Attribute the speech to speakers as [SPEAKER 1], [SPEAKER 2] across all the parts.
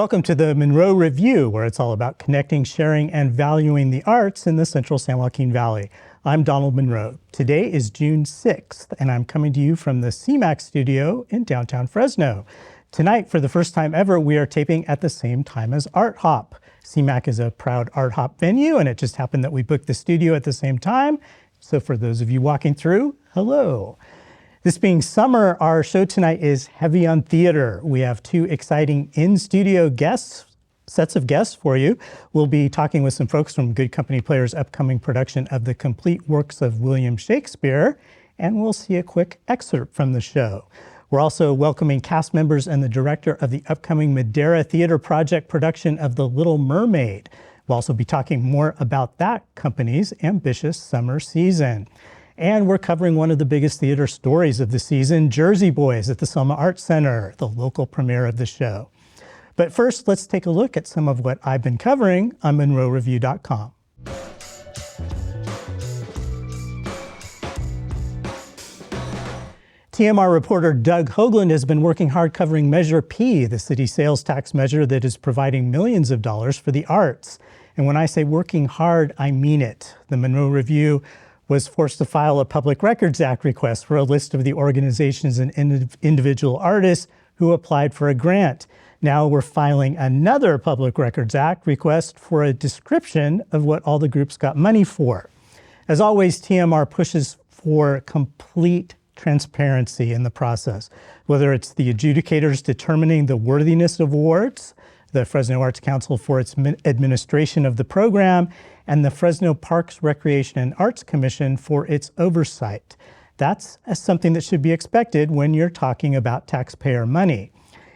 [SPEAKER 1] Welcome to the Monroe Review, where it's all about connecting, sharing, and valuing the arts in the central San Joaquin Valley. I'm Donald Monroe. Today is June 6th, and I'm coming to you from the CMAC studio in downtown Fresno. Tonight, for the first time ever, we are taping at the same time as Art Hop. CMAC is a proud Art Hop venue, and it just happened that we booked the studio at the same time. So for those of you walking through, hello. This being summer, our show tonight is heavy on theater. We have two exciting in-studio sets of guests for you. We'll be talking with some folks from Good Company Players' upcoming production of the complete works of William Shakespeare, and we'll see a quick excerpt from the show. We're also welcoming cast members and the director of the upcoming Madera Theater Project production of The Little Mermaid. We'll also be talking more about that company's ambitious summer season. And we're covering one of the biggest theater stories of the season, Jersey Boys at the Selma Arts Center, the local premiere of the show. But first, let's take a look at some of what I've been covering on MonroeReview.com. TMR reporter Doug Hoagland has been working hard covering Measure P, the city sales tax measure that is providing millions of dollars for the arts. And when I say working hard, I mean it. The Monroe Review was forced to file a Public Records Act request for a list of the organizations and individual artists who applied for a grant. Now we're filing another Public Records Act request for a description of what all the groups got money for. As always, TMR pushes for complete transparency in the process, whether it's the adjudicators determining the worthiness of awards, the Fresno Arts Council for its administration of the program, and the Fresno Parks, Recreation, and Arts Commission for its oversight. That's something that should be expected when you're talking about taxpayer money.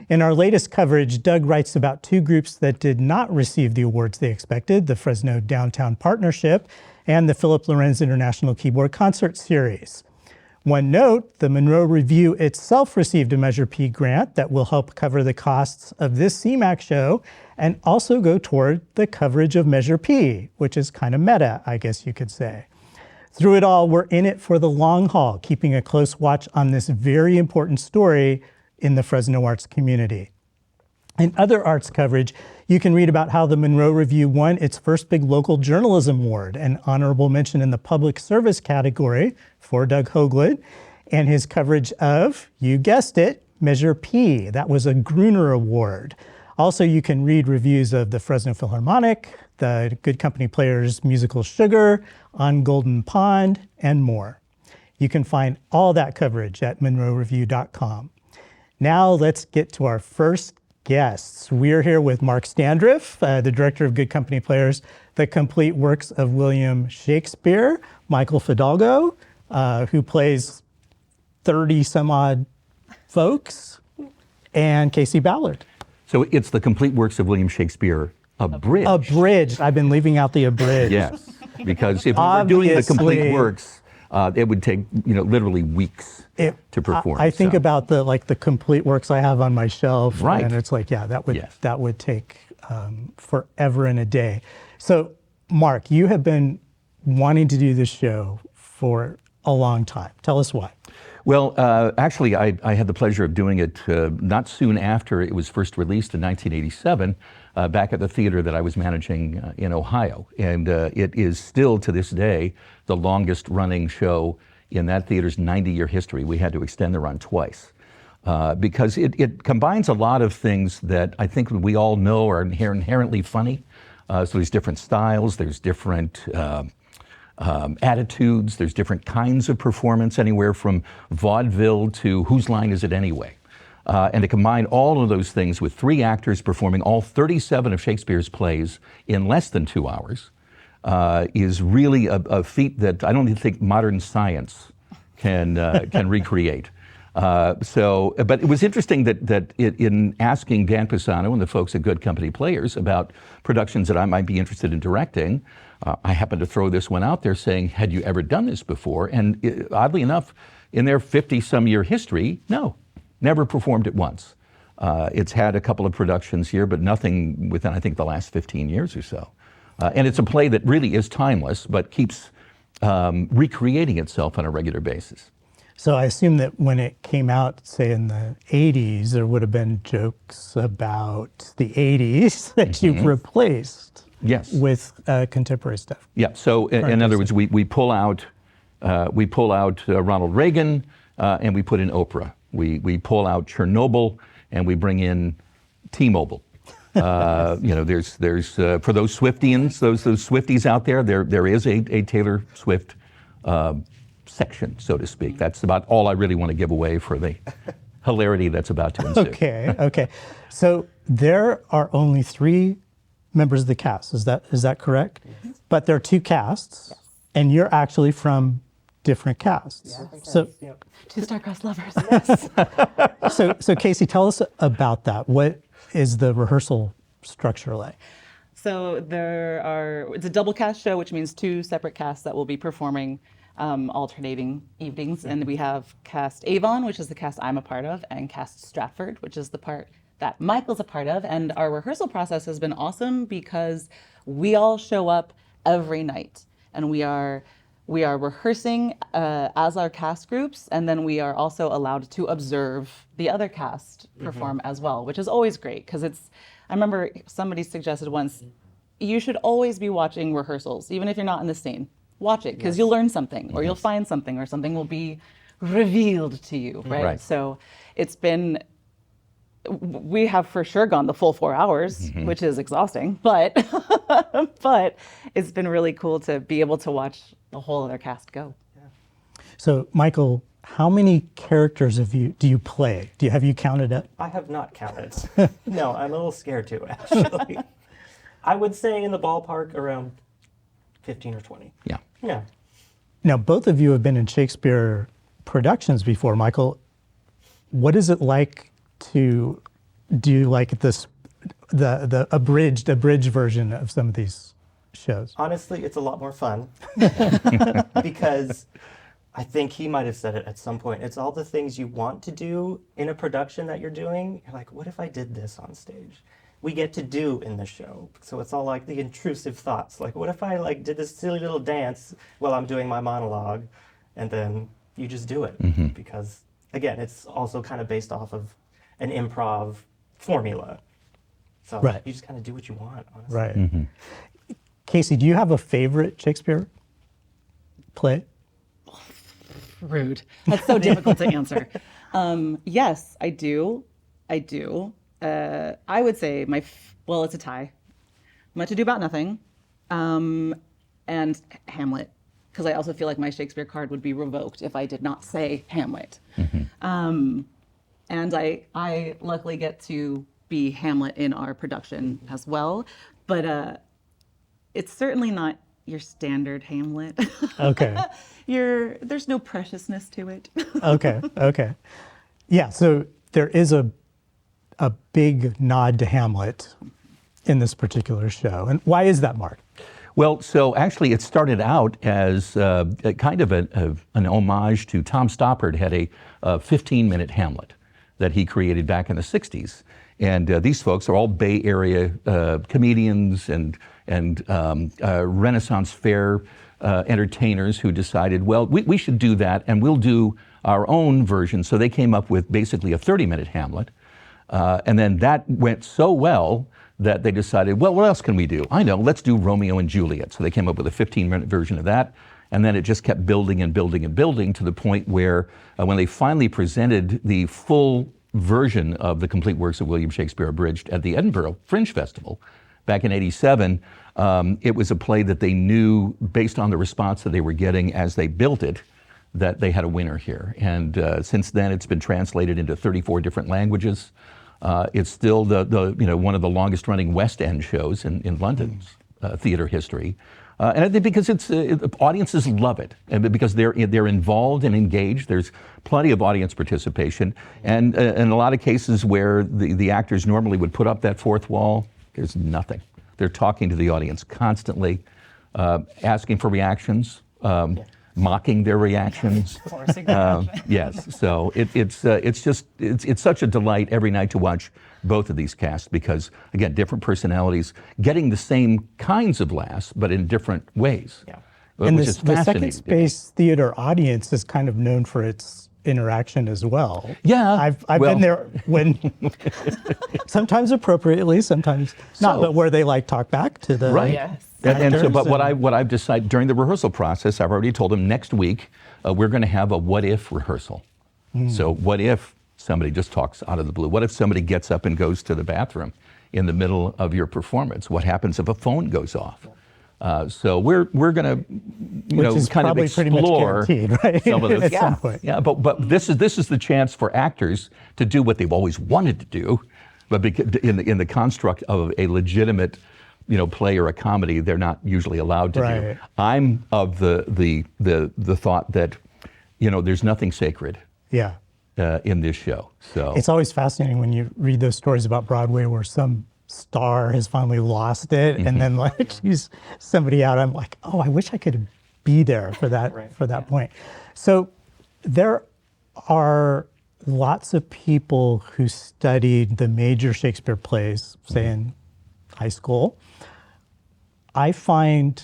[SPEAKER 1] In our latest coverage, Doug writes about two groups that did not receive the awards they expected, the Fresno Downtown Partnership and the Philip Lorenz International Keyboard Concert Series. One note, the Monroe Review itself received a Measure P grant that will help cover the costs of this CMAC show and also go toward the coverage of Measure P, which is kind of meta, I guess you could say. Through it all, we're in it for the long haul, keeping a close watch on this very important story in the Fresno arts community. In other arts coverage, you can read about how the Monroe Review won its first big local journalism award, an honorable mention in the public service category for Doug Hoagland, and his coverage of, you guessed it, Measure P. That was a Gruner Award. Also, you can read reviews of the Fresno Philharmonic, the Good Company Players musical Sugar, On Golden Pond, and more. You can find all that coverage at MonroeReview.com. Now let's get to our first guests. We're here with Mark Standriff, the director of Good Company Players, the complete works of William Shakespeare, Michael Fidalgo, who plays 30 some odd folks, and Casey Ballard.
[SPEAKER 2] So it's the complete works of William Shakespeare, abridged.
[SPEAKER 1] Abridged. I've been leaving out the abridged.
[SPEAKER 2] Yes, because if we were doing the complete works, it would take literally weeks to perform.
[SPEAKER 1] I think about the complete works I have on my shelf,
[SPEAKER 2] right?
[SPEAKER 1] And it's like, yeah, that would take forever and a day. So, Mark, you have been wanting to do this show for a long time. Tell us why.
[SPEAKER 2] Well, actually, I had the pleasure of doing it not soon after it was first released in 1987, back at the theater that I was managing in Ohio. And it is still, to this day, the longest running show in that theater's 90-year history. We had to extend the run twice because it combines a lot of things that I think we all know are inherently funny. So there's different styles, there's different attitudes, there's different kinds of performance, anywhere from vaudeville to Whose Line Is It Anyway? And to combine all of those things with three actors performing all 37 of Shakespeare's plays in less than 2 hours is really a feat that I don't even think modern science can recreate. But it was interesting that in asking Dan Pisano and the folks at Good Company Players about productions that I might be interested in directing, I happened to throw this one out there saying, had you ever done this before? And oddly enough, in their 50-some-year history, no, never performed it once. It's had a couple of productions here, but nothing within, I think, the last 15 years or so. And it's a play that really is timeless, but keeps recreating itself on a regular basis.
[SPEAKER 1] So I assume that when it came out, say in the 80s, there would have been jokes about the 80s that you've replaced
[SPEAKER 2] Yes.
[SPEAKER 1] with contemporary stuff.
[SPEAKER 2] Yeah. So in other words, we pull out Ronald Reagan and we put in Oprah. We pull out Chernobyl and we bring in T-Mobile. There's for those Swiftians, those Swifties out there, there is a Taylor Swift section, so to speak. That's about all I really want to give away for the hilarity that's about to ensue.
[SPEAKER 1] Okay. So there are only 3 members of the cast. Is that correct? Yes. But there are 2 casts, and you're actually from different casts.
[SPEAKER 3] Yeah.
[SPEAKER 1] So,
[SPEAKER 3] 2 star-crossed lovers. Yes.
[SPEAKER 1] so Casey, tell us about that. What is the rehearsal structure like?
[SPEAKER 3] So it's a double cast show, which means 2 separate casts that will be performing alternating evenings. And we have cast Avon, which is the cast I'm a part of, and cast Stratford, which is the part that Michael's a part of. And our rehearsal process has been awesome because we all show up every night, and we are rehearsing as our cast groups, and then we are also allowed to observe the other cast perform as well, which is always great because I remember somebody suggested once, you should always be watching rehearsals, even if you're not in the scene. Watch it because you'll learn something, or you'll find something, or something will be revealed to you, right? So we have for sure gone the full 4 hours, which is exhausting, but it's been really cool to be able to watch the whole other cast go.
[SPEAKER 1] So Michael, how many characters do you play? Have you counted it?
[SPEAKER 4] I have not counted. No, I'm a little scared to, actually. I would say in the ballpark around 15 or 20.
[SPEAKER 2] Yeah.
[SPEAKER 4] Yeah.
[SPEAKER 1] Now, both of you have been in Shakespeare productions before. Michael, what is it like to do like this, the abridged version of some of these shows?
[SPEAKER 4] Honestly, it's a lot more fun because I think he might have said it at some point. It's all the things you want to do in a production that you're doing. You're like, what if I did this on stage? We get to do in the show. So it's all like the intrusive thoughts. Like, what if I like did this silly little dance while I'm doing my monologue? And then you just do it. Because again, it's also kind of based off of an improv formula. So you just kind of do what you want, honestly.
[SPEAKER 1] Right. Casey, do you have a favorite Shakespeare play?
[SPEAKER 3] Rude. That's so difficult to answer. Yes, I do. I would say it's a tie. Much Ado About Nothing, and Hamlet, because I also feel like my Shakespeare card would be revoked if I did not say Hamlet. And I luckily get to be Hamlet in our production as well, but it's certainly not your standard Hamlet.
[SPEAKER 1] Okay.
[SPEAKER 3] There's no preciousness to it.
[SPEAKER 1] Okay. Yeah, so there is a big nod to Hamlet in this particular show. And why is that, Mark?
[SPEAKER 2] Well, so actually it started out as a kind of an homage to Tom Stoppard had a 15-minute Hamlet that he created back in the 60s. And these folks are all Bay Area comedians and Renaissance Fair entertainers who decided, well, we should do that and we'll do our own version. So they came up with basically a 30-minute Hamlet. And then that went so well that they decided, well, what else can we do? I know, let's do Romeo and Juliet. So they came up with a 15-minute version of that. And then it just kept building and building and building to the point where when they finally presented the full version of the complete works of William Shakespeare abridged at the Edinburgh Fringe Festival back in '87, it was a play that they knew based on the response that they were getting as they built it, that they had a winner here. And since then, it's been translated into 34 different languages. It's still one of the longest running West End shows in London's theater history. And I think because audiences love it, and because they're involved and engaged. There's plenty of audience participation, and in a lot of cases where the actors normally would put up that fourth wall, there's nothing. They're talking to the audience constantly, asking for reactions, mocking their reactions.
[SPEAKER 3] Forcing
[SPEAKER 2] Yes, so it's such a delight every night to watch both of these casts because, again, different personalities getting the same kinds of laughs, but in different ways.
[SPEAKER 4] Yeah.
[SPEAKER 1] And
[SPEAKER 2] which is
[SPEAKER 1] the
[SPEAKER 2] fascinating.
[SPEAKER 1] second space theater audience is kind of known for its interaction as well.
[SPEAKER 2] Yeah,
[SPEAKER 1] I've
[SPEAKER 2] well-
[SPEAKER 1] been there when, sometimes appropriately, sometimes not,
[SPEAKER 2] So-
[SPEAKER 1] but where they like talk back to the
[SPEAKER 2] Right.
[SPEAKER 3] Yes.
[SPEAKER 2] And so, but
[SPEAKER 1] actors
[SPEAKER 2] what I've decided during the rehearsal process, I've already told them next week we're going to have a what if rehearsal. So what if somebody just talks out of the blue? What if somebody gets up and goes to the bathroom in the middle of your performance? What happens if a phone goes off? So we're going to,
[SPEAKER 1] Which is
[SPEAKER 2] kind of
[SPEAKER 1] probably pretty much
[SPEAKER 2] explore
[SPEAKER 1] guaranteed, right?
[SPEAKER 2] some of those.
[SPEAKER 1] At some point.
[SPEAKER 2] Yeah, but this is the chance for actors to do what they've always wanted to do, but in the construct of a legitimate, play or a comedy, they're not usually allowed to
[SPEAKER 1] Right.
[SPEAKER 2] do. I'm of the thought that, there's nothing sacred
[SPEAKER 1] Yeah.
[SPEAKER 2] in this show. So
[SPEAKER 1] It's always fascinating when you read those stories about Broadway where some star has finally lost it and then like she's somebody out. I'm like, oh, I wish I could be there for that point. So there are lots of people who studied the major Shakespeare plays, say in high school. I find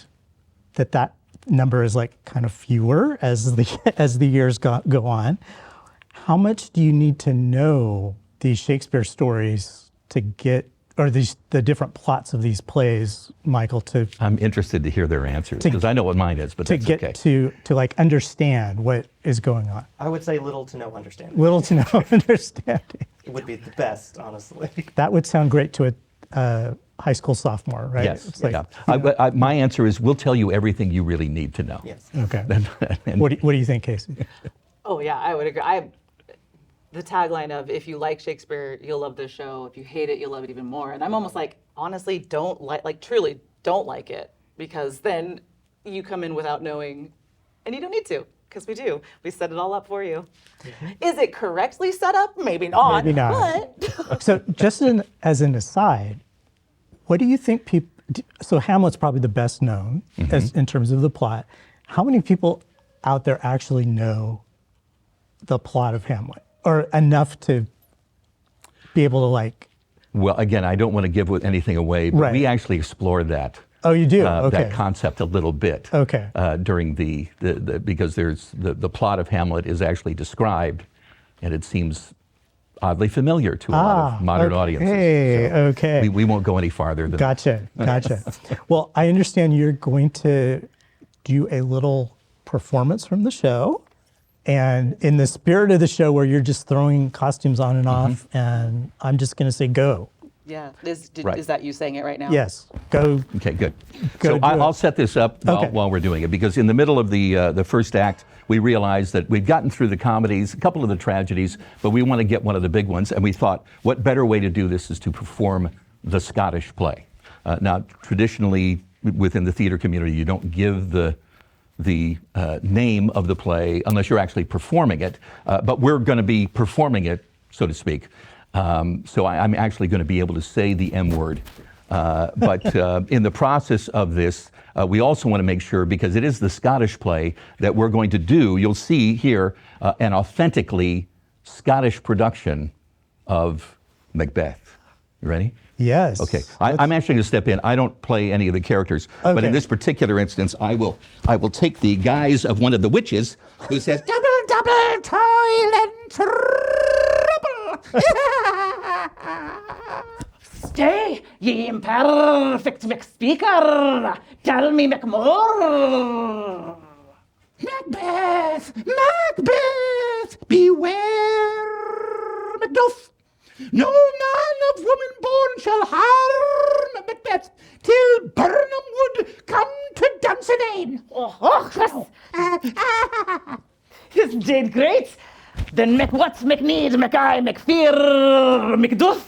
[SPEAKER 1] that number is like kind of fewer as the years go on. How much do you need to know these Shakespeare stories to get, or the different plots of these plays, Michael,
[SPEAKER 2] I'm interested to hear their answers because I know what mine is, but
[SPEAKER 1] to
[SPEAKER 2] that's
[SPEAKER 1] get
[SPEAKER 2] okay.
[SPEAKER 1] to like understand what is going on?
[SPEAKER 4] I would say little to no understanding.
[SPEAKER 1] Little to no understanding.
[SPEAKER 4] It would be the best, honestly.
[SPEAKER 1] That would sound great to a high school sophomore, right?
[SPEAKER 2] Yes.
[SPEAKER 1] It's like,
[SPEAKER 2] yeah. My answer is we'll tell you everything you really need to know.
[SPEAKER 4] Yes.
[SPEAKER 1] okay.
[SPEAKER 2] And-
[SPEAKER 1] What do you think, Casey?
[SPEAKER 3] Oh yeah, I would agree. The tagline of "If you like Shakespeare, you'll love this show. If you hate it, you'll love it even more." And I'm almost like, honestly, truly don't like it, because then you come in without knowing, and you don't need to, because we do. We set it all up for you. Is it correctly set up? Maybe not.
[SPEAKER 1] Maybe not.
[SPEAKER 3] But
[SPEAKER 1] So just as an aside, what do you think people, so Hamlet's probably the best known as in terms of the plot. How many people out there actually know the plot of Hamlet, or enough to be able to like,
[SPEAKER 2] Well, again, I don't want to give anything away, but
[SPEAKER 1] Right.
[SPEAKER 2] we actually explored that.
[SPEAKER 1] oh, you do? Okay.
[SPEAKER 2] That concept a little bit.
[SPEAKER 1] Okay.
[SPEAKER 2] During the because there's the plot of Hamlet is actually described, and it seems oddly familiar to a lot of modern audiences. So
[SPEAKER 1] Okay.
[SPEAKER 2] we won't go any farther than
[SPEAKER 1] Gotcha. Well, I understand you're going to do a little performance from the show. And in the spirit of the show where you're just throwing costumes on and off, and I'm just going to say go.
[SPEAKER 3] yeah,
[SPEAKER 2] Right.
[SPEAKER 3] is that you saying it right now?
[SPEAKER 1] Yes, go.
[SPEAKER 2] Okay, good.
[SPEAKER 1] Go
[SPEAKER 2] So
[SPEAKER 1] do it.
[SPEAKER 2] I'll set this up
[SPEAKER 1] Okay.
[SPEAKER 2] while we're doing it, because in the middle of the first act, we realized that we've gotten through the comedies, a couple of the tragedies, but we want to get one of the big ones. And we thought, what better way to do this is to perform the Scottish play. Now, traditionally, within the theater community, you don't give the name of the play unless you're actually performing it. But we're going to be performing it, so to speak. So I'm actually going to be able to say the M word. But in the process of this, we also want to make sure, because it is the Scottish play, that we're going to do, you'll see here, an authentically Scottish production of Macbeth. You ready?
[SPEAKER 1] Yes.
[SPEAKER 2] Okay, I'm actually going to step in. I don't play any of the characters, but
[SPEAKER 1] Okay.
[SPEAKER 2] in this particular instance, I will take the guise of one of the witches who says, "Double, double, toil and trouble."
[SPEAKER 3] Stay, ye imperfect McSpeaker. Tell me McMore.
[SPEAKER 2] Macbeth, Macbeth, beware, Macduff. No man of woman born shall harm Macbeth till Burnham would come to Dunsinane.
[SPEAKER 3] Is Jade great? Then McWhat, McNeed, McI, McFear, Macduff.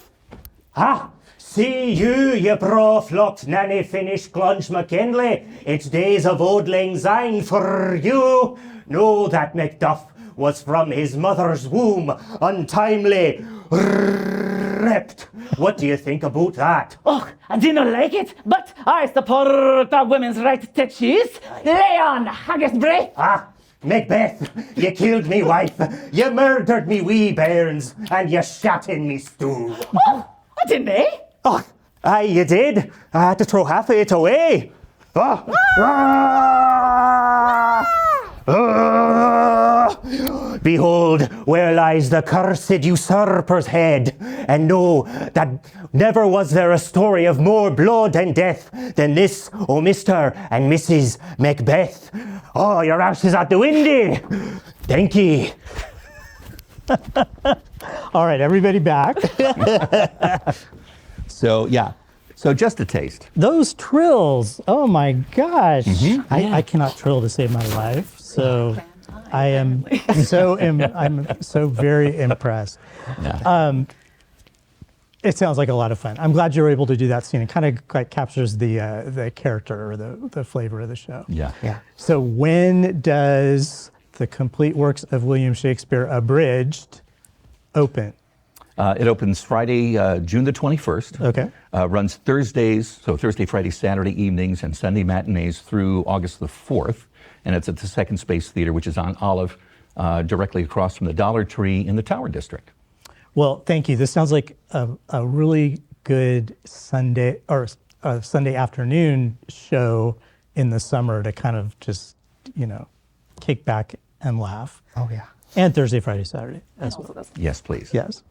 [SPEAKER 5] Ah, see you bro-flocked nanny Finnish glunge McKinley. It's days of old lang syne for you. Know that Macduff was from his mother's womb, untimely ripped. What do you think about that?
[SPEAKER 3] Oh, I didn't like it, but I support the women's right to choose. Lay on, haggis bray.
[SPEAKER 5] Ah, Macbeth, you killed me wife, you murdered me wee bairns, and you shot in me stew.
[SPEAKER 3] Oh, I didn't, eh?
[SPEAKER 5] Oh, aye, you did. I had to throw half of it away. Oh. Ah! Behold, where lies the cursed usurper's head, and know that never was there a story of more blood and death than this, O Mr. and Mrs. Macbeth. Oh, your house is at the windy. Thank ye.
[SPEAKER 1] All right, everybody back.
[SPEAKER 2] So yeah, so just a taste.
[SPEAKER 1] Those trills, oh my gosh. I cannot trill to save my life, so I am I'm so very impressed.
[SPEAKER 2] Yeah.
[SPEAKER 1] It sounds like a lot of fun. I'm glad you're able to do that scene. It kind of like captures the character or the flavor of the show.
[SPEAKER 2] Yeah.
[SPEAKER 4] Yeah.
[SPEAKER 1] So when does the complete works of William Shakespeare abridged open?
[SPEAKER 2] It opens Friday, June the 21st.
[SPEAKER 1] Okay.
[SPEAKER 2] Runs Thursdays, so Thursday, Friday, Saturday evenings, and Sunday matinees through August the 4th. And it's at the Second Space Theater, which is on Olive, directly across from the Dollar Tree in the Tower District.
[SPEAKER 1] Well, thank you. This sounds like a really good Sunday or Sunday afternoon show in the summer to kind of just, kick back and laugh.
[SPEAKER 4] Oh, yeah.
[SPEAKER 1] And Thursday, Friday, Saturday as well.
[SPEAKER 2] Yes, please.
[SPEAKER 1] Yes.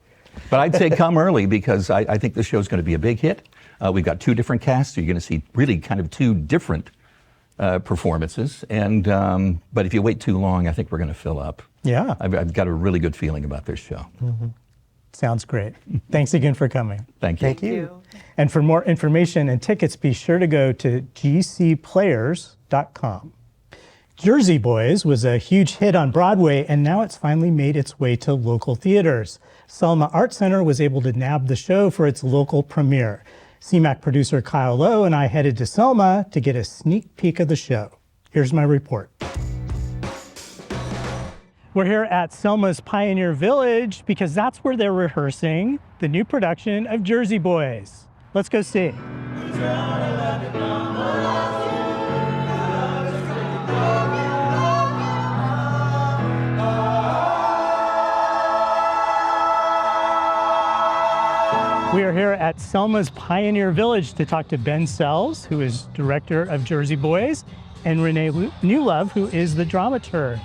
[SPEAKER 2] But I'd say come early because I think the show's going to be a big hit. We've got 2 different casts, so you're going to see really kind of 2 different performances. And but if you wait too long, I think we're going to fill up.
[SPEAKER 1] Yeah.
[SPEAKER 2] I've got a really good feeling about this show.
[SPEAKER 1] Sounds great. Thanks again for coming.
[SPEAKER 2] Thank you.
[SPEAKER 4] Thank you.
[SPEAKER 1] And for more information and tickets, be sure to go to gcplayers.com. Jersey Boys was a huge hit on Broadway, and now it's finally made its way to local theaters. Selma Art Center was able to nab the show for its local premiere. CMAC producer Kyle Lowe and I headed to Selma to get a sneak peek of the show. Here's my report. We're here at Selma's Pioneer Village because that's where they're rehearsing the new production of Jersey Boys. Let's go see. We are here at Selma's Pioneer Village to talk to Ben Sells, who is director of Jersey Boys, and Renee Newlove, who is the dramaturg.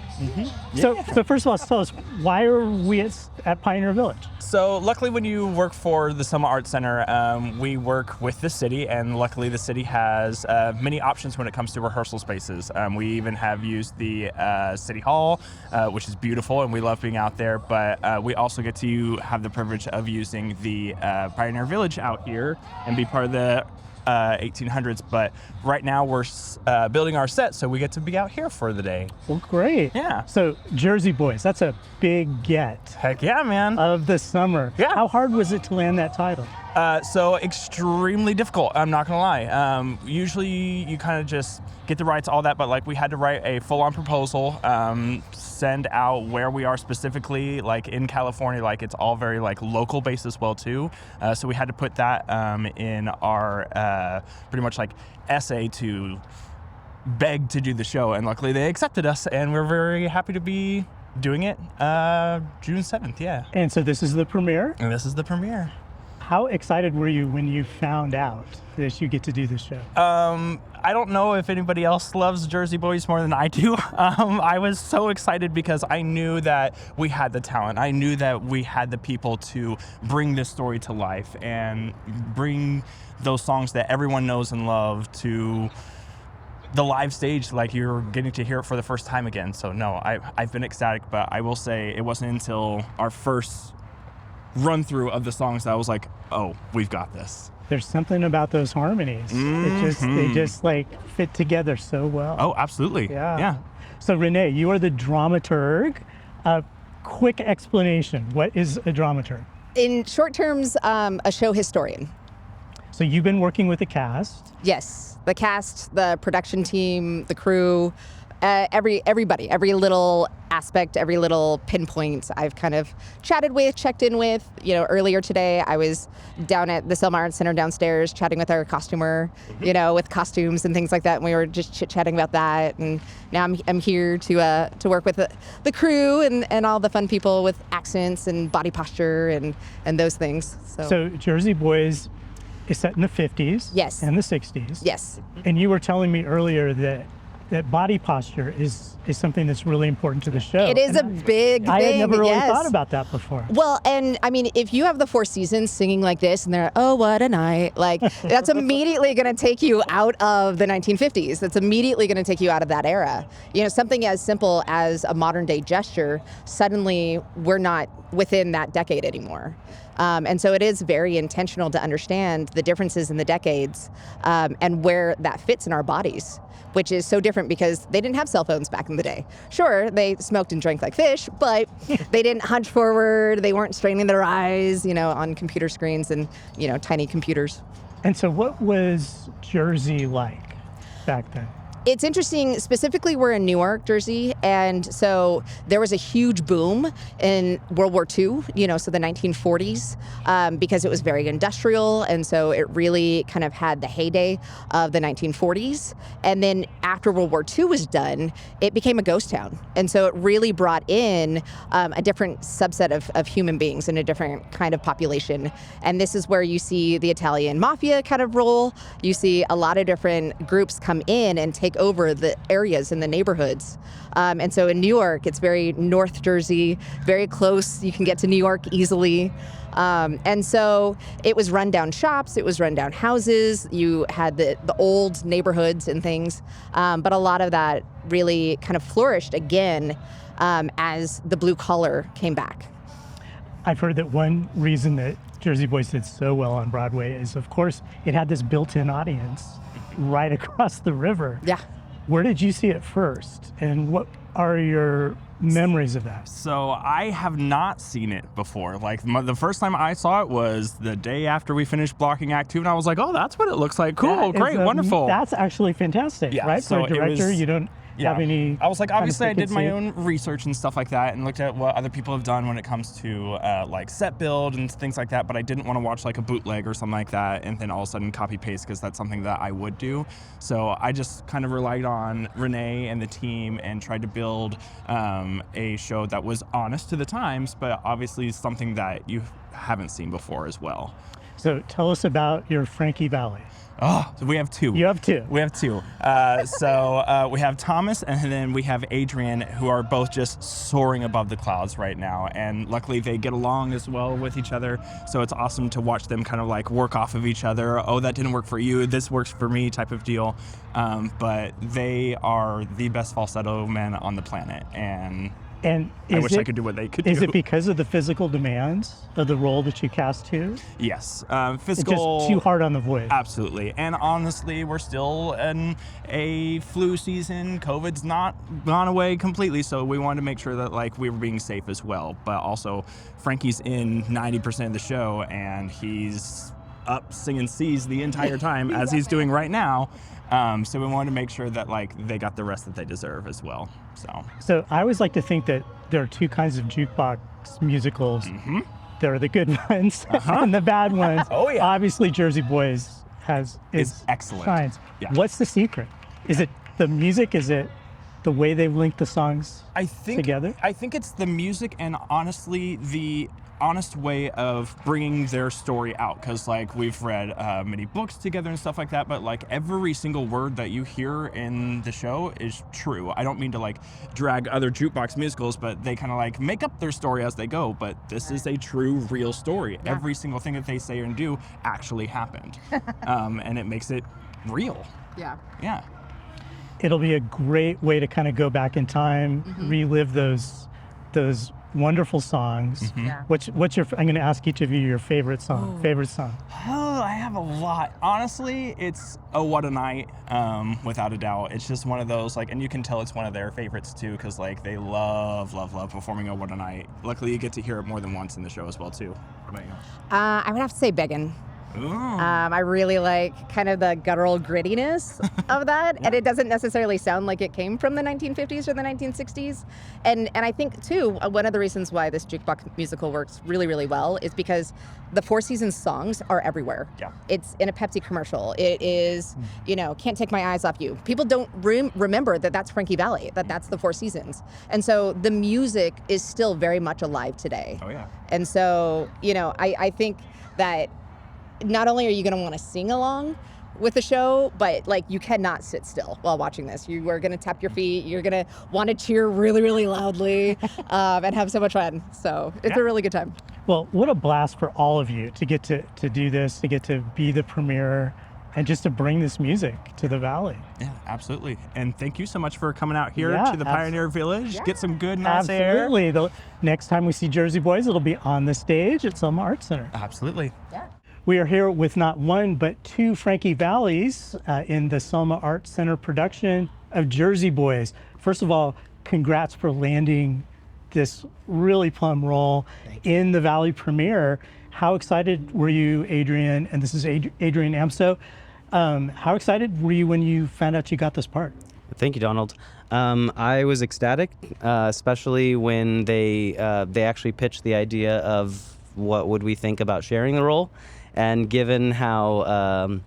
[SPEAKER 1] So first of all, tell us, why are we at Pioneer Village?
[SPEAKER 6] So luckily when you work for the Selma Art Center, we work with the city, and luckily the city has many options when it comes to rehearsal spaces. We even have used the City Hall, which is beautiful, and we love being out there, but we also get to have the privilege of using the Pioneer Village out here and be part of the 1800s, but right now we're building our set, so we get to be out here for the day.
[SPEAKER 1] Well, great.
[SPEAKER 6] Yeah.
[SPEAKER 1] So Jersey Boys, that's a big get
[SPEAKER 6] Heck yeah, man.
[SPEAKER 1] of the summer.
[SPEAKER 6] Yeah.
[SPEAKER 1] How hard was it to land that title?
[SPEAKER 6] So extremely difficult, I'm not gonna lie. Usually you kind of just get the rights, all that, but like we had to write a full-on proposal, send out where we are specifically, like in California, like it's all very like local based as well too. So we had to put that in our pretty much like essay to beg to do the show, and luckily they accepted us, and we're very happy to be doing it June 7th, yeah.
[SPEAKER 1] And so this is the premiere.
[SPEAKER 6] And this is the premiere.
[SPEAKER 1] How excited were you when you found out that you get to do the show?
[SPEAKER 6] I don't know if anybody else loves Jersey Boys more than I do. I was so excited because I knew that we had the talent. I knew that we had the people to bring this story to life and bring those songs that everyone knows and loves to the live stage, like you're getting to hear it for the first time again. So no, I've been ecstatic, but I will say it wasn't until our first run through of the songs that I was like, oh, we've got this.
[SPEAKER 1] There's something about those harmonies. They just like fit together so well.
[SPEAKER 6] Oh, absolutely. Yeah.
[SPEAKER 1] So Renee, you are the dramaturg. Quick explanation. What is a dramaturg?
[SPEAKER 7] In short terms, a show historian.
[SPEAKER 1] So you've been working with the cast.
[SPEAKER 7] Yes, the cast, the production team, the crew, everybody, every little aspect, every little pinpoint I've kind of chatted with, checked in with. Earlier today I was down at the Selma Art Center downstairs chatting with our costumer, with costumes and things like that, and we were just chit-chatting about that. And now I'm here to work with the crew and all the fun people with accents and body posture and those things.
[SPEAKER 1] So Jersey Boys is set in the 50s
[SPEAKER 7] Yes.
[SPEAKER 1] and the 60s.
[SPEAKER 7] Yes.
[SPEAKER 1] And you were telling me earlier that that body posture is something that's really important to the show.
[SPEAKER 7] It is
[SPEAKER 1] And
[SPEAKER 7] a big thing.
[SPEAKER 1] I had never really
[SPEAKER 7] yes.
[SPEAKER 1] thought about that before.
[SPEAKER 7] Well, and I mean, if you have the Four Seasons singing like this and they're, oh, what a night, like that's immediately going to take you out of the 1950s. That's immediately going to take you out of that era. You know, something as simple as a modern day gesture, suddenly we're not within that decade anymore. And so it is very intentional to understand the differences in the decades and where that fits in our bodies, which is so different because they didn't have cell phones back in the day. Sure, they smoked and drank like fish, but they didn't hunch forward. They weren't straining their eyes, you know, on computer screens and, you know, tiny computers.
[SPEAKER 1] And so what was Jersey like back then?
[SPEAKER 7] It's interesting, specifically we're in Newark, Jersey, and so there was a huge boom in World War II, you know, so the 1940s, because it was very industrial, and so it really kind of had the heyday of the 1940s. And then after World War II was done, it became a ghost town. And so it really brought in a different subset of human beings and a different kind of population. And this is where you see the Italian mafia kind of role. You see a lot of different groups come in and take over the areas and the neighborhoods. And so in New York, it's very North Jersey, very close. You can get to New York easily. And so it was rundown shops, it was rundown houses, you had the old neighborhoods and things. But a lot of that really kind of flourished again as the blue collar came back.
[SPEAKER 1] I've heard that one reason that Jersey Boys did so well on Broadway is, of course, it had this built-in audience right across the river.
[SPEAKER 7] Yeah.
[SPEAKER 1] Where did you see it first? And what are your memories of that?
[SPEAKER 6] So I have not seen it before. Like the first time I saw it was the day after we finished blocking Act 2, and I was like, oh, that's what it looks like. Cool,
[SPEAKER 1] That
[SPEAKER 6] great,
[SPEAKER 1] is,
[SPEAKER 6] wonderful.
[SPEAKER 1] That's actually fantastic,
[SPEAKER 6] Yeah,
[SPEAKER 1] right?
[SPEAKER 6] so
[SPEAKER 1] For a
[SPEAKER 6] it
[SPEAKER 1] director,
[SPEAKER 6] was-
[SPEAKER 1] you don't have any.
[SPEAKER 6] I was like,
[SPEAKER 1] kind of
[SPEAKER 6] obviously I did my
[SPEAKER 1] preconceived-
[SPEAKER 6] own research and stuff like that and looked at what other people have done when it comes to like set build and things like that, but I didn't want to watch like a bootleg or something like that and then all of a sudden copy paste because that's something that I would do. So I just kind of relied on Renee and the team and tried to build a show that was honest to the times, but obviously something that you haven't seen before as well.
[SPEAKER 1] So tell us about your Frankie Valley.
[SPEAKER 6] Oh, so we have two.
[SPEAKER 1] You have two.
[SPEAKER 6] We have two. So we have Thomas and then we have Adrian, who are both just soaring above the clouds right now. And luckily they get along as well with each other. So it's awesome to watch them kind of like work off of each other. Oh, that didn't work for you. This works for me type of deal. But they are the best falsetto men on the planet. And I wish I could do what they could do.
[SPEAKER 1] Is it because of the physical demands of the role that you cast too?
[SPEAKER 6] Yes.
[SPEAKER 1] It's
[SPEAKER 6] Physical.
[SPEAKER 1] just too hard on the voice.
[SPEAKER 6] Absolutely. And honestly, we're still in a flu season. COVID's not gone away completely, so we wanted to make sure that like we were being safe as well. But also, Frankie's in 90% of the show, and he's up singing C's the entire time as he's doing right now. So we wanted to make sure that like they got the rest that they deserve as well.
[SPEAKER 1] So I always like to think that there are two kinds of jukebox musicals.
[SPEAKER 6] Mm-hmm.
[SPEAKER 1] There are the good ones and the bad ones.
[SPEAKER 6] Oh, yeah.
[SPEAKER 1] Obviously, Jersey Boys
[SPEAKER 6] Is excellent.
[SPEAKER 1] shines.
[SPEAKER 6] Yeah.
[SPEAKER 1] What's the secret? Is it the music? Is it the way they've linked the songs together?
[SPEAKER 6] I think it's the music and honestly the honest way of bringing their story out, because like we've read many books together and stuff like that, but like every single word that you hear in the show is true. I don't mean to like drag other jukebox musicals, but they kind of like make up their story as they go, but this is a true real story.
[SPEAKER 7] Yeah.
[SPEAKER 6] Every single thing that they say and do actually happened. And it makes it real. Yeah.
[SPEAKER 1] It'll be a great way to kind of go back in time, relive those wonderful songs.
[SPEAKER 7] Yeah.
[SPEAKER 1] What's your? I'm going to ask each of you your favorite song. Favorite song.
[SPEAKER 6] Oh, I have a lot. Honestly, it's Oh What a Night, without a doubt. It's just one of those, like, and you can tell it's one of their favorites too, because like they love performing Oh What a Night. Luckily, you get to hear it more than once in the show as well too. What about you?
[SPEAKER 7] I would have to say Beggin'.
[SPEAKER 6] Ooh.
[SPEAKER 7] I really like kind of the guttural grittiness of that, and it doesn't necessarily sound like it came from the 1950s or the 1960s. And I think too, one of the reasons why this jukebox musical works really, really well is because the Four Seasons songs are everywhere.
[SPEAKER 6] Yeah.
[SPEAKER 7] It's in a Pepsi commercial. It is, Can't Take My Eyes Off You. People don't remember that that's Frankie Valli, that's the Four Seasons. And so the music is still very much alive today.
[SPEAKER 6] Oh yeah.
[SPEAKER 7] And so, I think that not only are you going to want to sing along with the show, but like you cannot sit still while watching this. You are gonna tap your feet. You're gonna want to cheer really, really loudly, and have so much fun. So it's a really good time.
[SPEAKER 1] Well, what a blast for all of you to get to do this, to get to be the premiere, and just to bring this music to the Valley.
[SPEAKER 6] Yeah, absolutely. And thank you so much for coming out here
[SPEAKER 1] Yeah,
[SPEAKER 6] to the Pioneer Village.
[SPEAKER 7] Yeah.
[SPEAKER 6] Get some good nice air.
[SPEAKER 1] Absolutely. The next time we see Jersey Boys, it'll be on the stage at Selma Arts Center.
[SPEAKER 6] Absolutely.
[SPEAKER 7] Yeah.
[SPEAKER 1] We are here with not one, but two Frankie Valleys in the Selma Arts Center production of Jersey Boys. First of all, congrats for landing this really plum role in the Valley premiere. How excited were you, Adrian? And this is Adrian Amso. How excited were you when you found out you got this part?
[SPEAKER 8] Thank you, Donald. I was ecstatic, especially when they actually pitched the idea of what would we think about sharing the role, and given how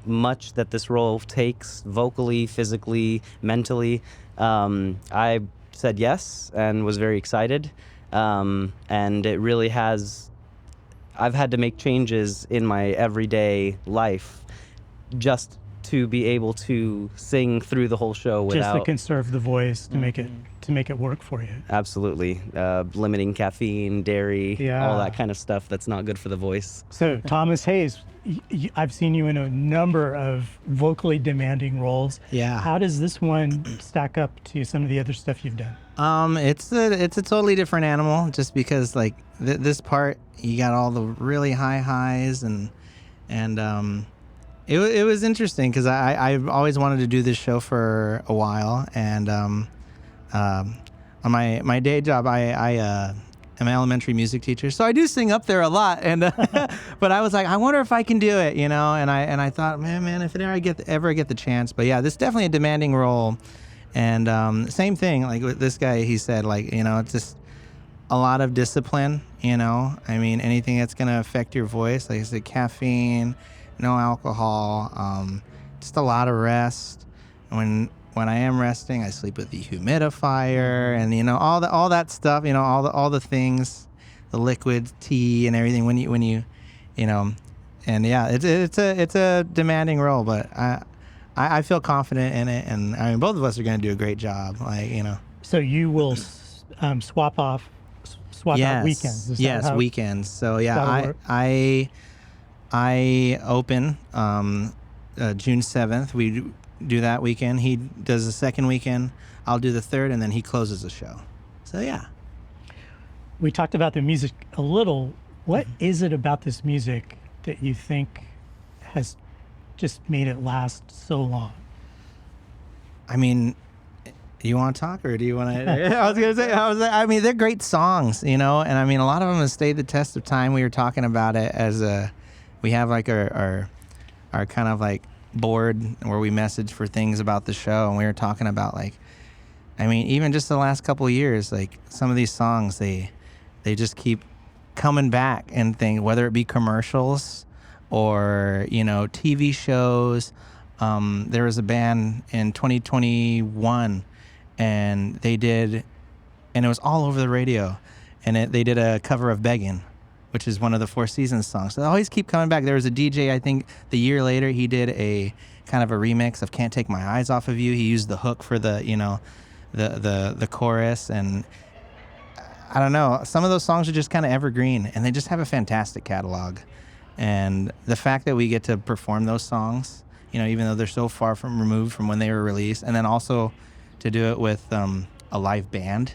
[SPEAKER 8] much that this role takes vocally, physically, mentally, I said yes and was very excited. And it really has. I've had to make changes in my everyday life just to be able to sing through the whole show without
[SPEAKER 1] Just to conserve the voice, to make it work for you.
[SPEAKER 8] absolutely limiting caffeine, dairy,
[SPEAKER 1] Yeah.
[SPEAKER 8] all that kind of stuff that's not good for the voice.
[SPEAKER 1] So, Thomas Hayes, I've seen you in a number of vocally demanding roles.
[SPEAKER 9] Yeah.
[SPEAKER 1] How does this one stack up to some of the other stuff you've done?
[SPEAKER 9] It's a totally different animal, just because like this part you got all the really high highs and it was interesting because I've always wanted to do this show for a while, and on my day job I am an elementary music teacher, so I do sing up there a lot, and but I was like, I wonder if I can do it, and I thought, man, if I ever get the chance. But yeah, this is definitely a demanding role. And same thing, like with this guy, he said, like, it's just a lot of discipline, I mean, anything that's going to affect your voice, like I said, caffeine, no alcohol, just a lot of rest. When I am resting, I sleep with the humidifier and, all that stuff, all the things, the liquid tea and everything when you and yeah, it's a demanding role, but I feel confident in it, and I mean, both of us are going to do a great job.
[SPEAKER 1] So you will swap out weekends. Is that
[SPEAKER 9] Yes,
[SPEAKER 1] how-
[SPEAKER 9] weekends. So
[SPEAKER 1] that'll
[SPEAKER 9] yeah,
[SPEAKER 1] work?
[SPEAKER 9] I open June 7th. We do that weekend. He does the second weekend. I'll do the third, and then he closes the show. So yeah.
[SPEAKER 1] We talked about the music a little. What is it about this music that you think has just made it last so long?
[SPEAKER 9] I mean, do you want to talk, or do you want to? I was gonna say, I mean, they're great songs, and I mean, a lot of them have stayed the test of time. We were talking about it as we have like our kind of like board where we message for things about the show, and we were talking about, like, I mean, even just the last couple of years, like some of these songs, they just keep coming back and things, whether it be commercials or TV shows. There was a band in 2021, and they did, and it was all over the radio, and they did a cover of Beggin', which is one of the Four Seasons songs. So they always keep coming back. There was a DJ, I think the year later, he did a kind of a remix of Can't Take My Eyes Off of You. He used the hook for the the chorus, and I don't know, some of those songs are just kind of evergreen, and they just have a fantastic catalog. And the fact that we get to perform those songs, even though they're so far removed from when they were released, and then also to do it with a live band,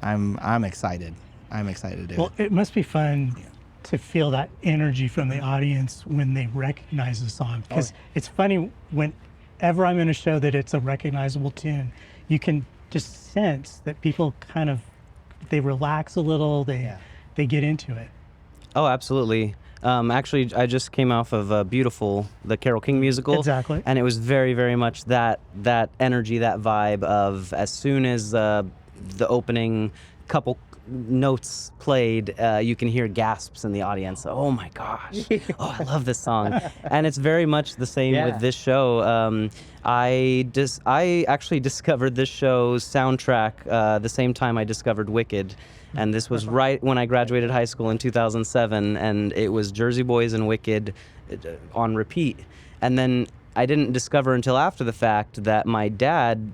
[SPEAKER 9] I'm excited. I'm excited to do
[SPEAKER 1] Well,
[SPEAKER 9] it.
[SPEAKER 1] it must be fun to feel that energy from the audience when they recognize the song. Because it's funny, whenever I'm in a show that it's a recognizable tune, you can just sense that people kind of, they relax a little, they get into it.
[SPEAKER 8] Oh, absolutely. Actually, I just came off of Beautiful, the Carole King musical.
[SPEAKER 1] Exactly.
[SPEAKER 8] And it was very, very much that energy, that vibe of as soon as the opening couple notes played, you can hear gasps in the audience. Oh my gosh! Oh, I love this song. And it's very much the same with this show. I actually discovered this show's soundtrack the same time I discovered Wicked. And this was right when I graduated high school in 2007, and it was Jersey Boys and Wicked on repeat. And then I didn't discover until after the fact that my dad,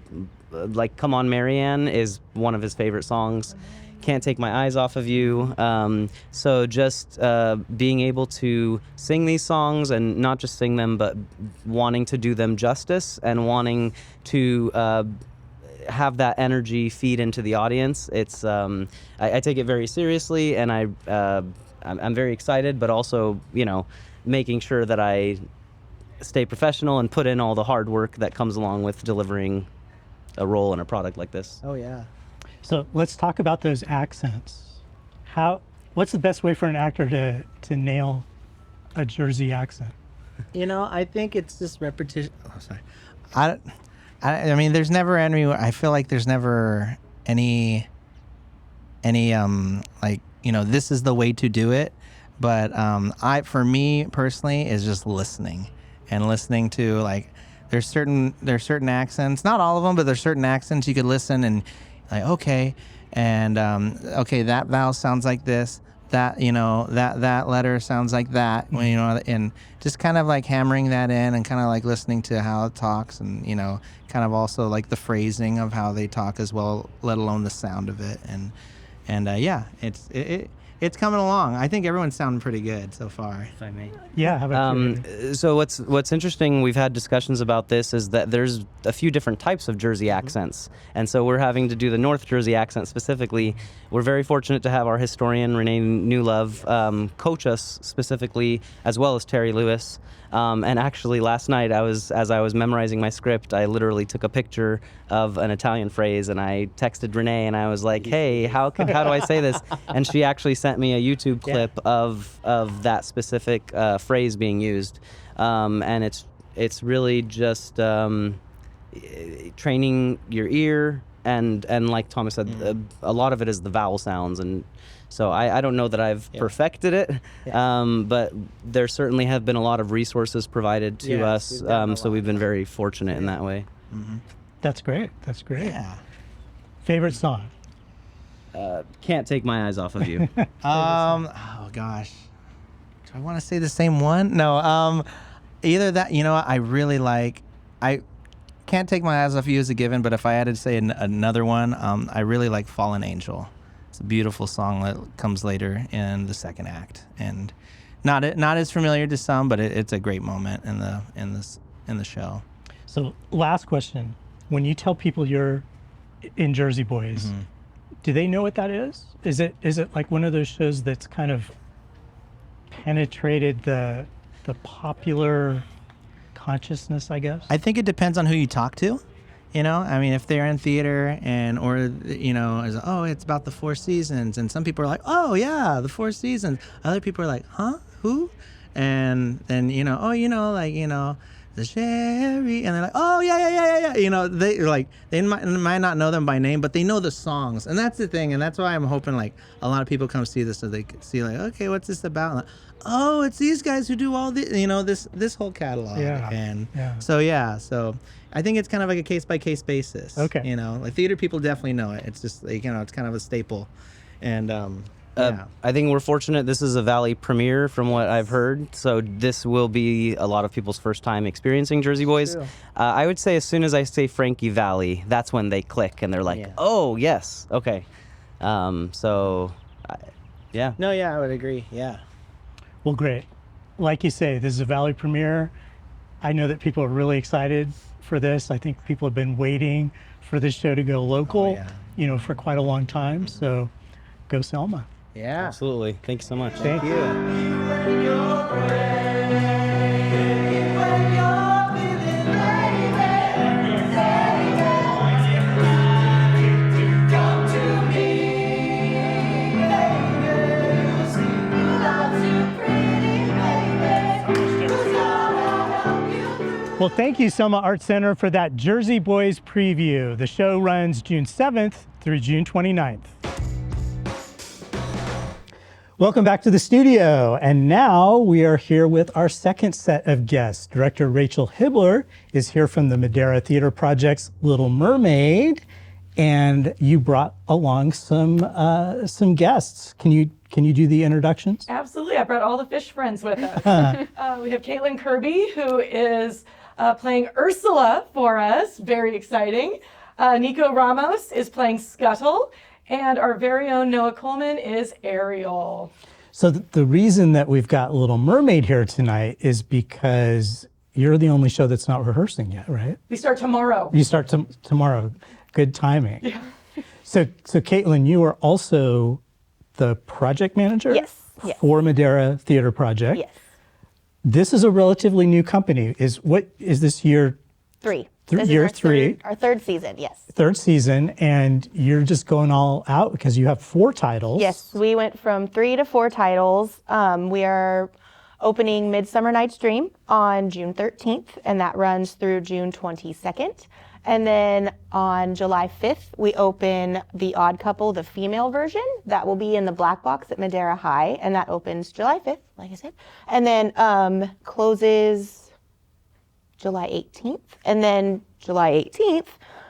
[SPEAKER 8] like Come On Marianne is one of his favorite songs. Can't Take My Eyes Off of You. So just being able to sing these songs, and not just sing them, but wanting to do them justice and wanting to have that energy feed into the audience. It's I take it very seriously, and I'm very excited, but also, you know, making sure that I stay professional and put in all the hard work that comes along with delivering a role in a product like this.
[SPEAKER 9] Oh yeah.
[SPEAKER 1] So let's talk about those accents. What's the best way for an actor to nail a Jersey accent?
[SPEAKER 9] You know, I think it's just repetition. Oh, sorry. I mean, there's never any. I feel like there's never any like, you know, this is the way to do it. But for me personally, is just listening to, like, there's certain accents, not all of them, but there's certain accents you could listen and like, okay, and okay, that vowel sounds like this, that, you know, that letter sounds like that, you know, and just kind of like hammering that in and kind of like listening to how it talks, and, you know, kind of also like the phrasing of how they talk as well, let alone the sound of it, and yeah, it's coming along. I think everyone's sounding pretty good so far.
[SPEAKER 8] If I may.
[SPEAKER 1] Yeah, how about you?
[SPEAKER 8] So what's interesting, we've had discussions about this, is that there's a few different types of Jersey accents. And so we're having to do the North Jersey accent specifically. We're very fortunate to have our historian, Renee Newlove, coach us specifically, as well as Terry Lewis. And actually last night, as I was memorizing my script, I literally took a picture of an Italian phrase, and I texted Renee, and I was like, hey, how do I say this? And she actually sent me a YouTube clip of that specific phrase being used. And it's really just training your ear, and like Thomas said, a lot of it is the vowel sounds, and so I don't know that I've perfected it, but there certainly have been a lot of resources provided to us, so we've been very fortunate in that way.
[SPEAKER 9] Mm-hmm.
[SPEAKER 1] That's great. That's great.
[SPEAKER 9] Yeah.
[SPEAKER 1] Favorite song?
[SPEAKER 8] Can't Take My Eyes Off of You.
[SPEAKER 9] Oh gosh, do I want to say the same one? No. Either that. You know, I really like. I Can't Take My Eyes Off You as a given, but if I had to say another one, I really like Fallen Angel. It's a beautiful song that comes later in the second act, and not as familiar to some, but it's a great moment in the show.
[SPEAKER 1] So last question. When you tell people you're in Jersey Boys, do they know what that is? Is it like one of those shows that's kind of penetrated the popular consciousness, I guess?
[SPEAKER 9] I think it depends on who you talk to. You know, I mean, if they're in theater or, you know, it's about the Four Seasons, and some people are like, oh yeah, the Four Seasons. Other people are like, huh, who? And then, you know, like, you know, the Sherry, and they're like, oh yeah. You know, they might not know them by name, but they know the songs, and that's the thing, and that's why I'm hoping like a lot of people come see this so they can see like, okay, what's this about? Like, oh, it's these guys who do all the, you know, this whole catalog.
[SPEAKER 1] Yeah.
[SPEAKER 9] And
[SPEAKER 1] Yeah.
[SPEAKER 9] so I think it's kind of like a case by case basis.
[SPEAKER 1] Okay.
[SPEAKER 9] You know, like theater people definitely know it. It's just like, you know, it's kind of a staple, and yeah.
[SPEAKER 8] I think we're fortunate. This is a Valley premiere from what I've heard. So this will be a lot of people's first time experiencing Jersey Boys. I would say as soon as I say Frankie Valley, that's when they click and they're like, oh, yes. Okay. Yeah.
[SPEAKER 9] No, yeah, I would agree. Yeah.
[SPEAKER 1] Well, great. Like you say, this is a Valley premiere. I know that people are really excited for this. I think people have been waiting for this show to go local, you know, for quite a long time. So go Selma.
[SPEAKER 9] Yeah.
[SPEAKER 8] Absolutely. Thank you so much.
[SPEAKER 1] Thank you. Well, thank you, Selma Art Center, for that Jersey Boys preview. The show runs June 7th through June 29th. Welcome back to the studio. And now we are here with our second set of guests. Director Rachel Hibbler is here from the Madeira Theater Project's Little Mermaid. And you brought along some guests. Can you can you do the introductions?
[SPEAKER 10] Absolutely. I brought all the fish friends with us. We have Caitlin Kirby, who is playing Ursula for us. Very exciting. Nico Ramos is playing Scuttle. And our very own Noah Coleman is Ariel.
[SPEAKER 1] So the reason that we've got Little Mermaid here tonight is because you're the only show that's not rehearsing yet, right?
[SPEAKER 10] We start tomorrow.
[SPEAKER 1] You start tomorrow. Good timing. Yeah. So Caitlin, you are also the project manager
[SPEAKER 11] Yes.
[SPEAKER 1] for Madeira Theater Project.
[SPEAKER 11] Yes.
[SPEAKER 1] This is a relatively new company. Is this year?
[SPEAKER 11] 3.
[SPEAKER 1] This is
[SPEAKER 11] year
[SPEAKER 1] our 3.
[SPEAKER 11] Our third season, yes.
[SPEAKER 1] Third season, and you're just going all out because you have 4 titles.
[SPEAKER 11] Yes, we went from 3 to 4 titles. We are opening Midsummer Night's Dream on June 13th, and that runs through June 22nd. And then on July 5th, we open The Odd Couple, the female version. That will be in the Black Box at Madeira High, and that opens July 5th, like I said. And then closes July 18th. And then July 18th,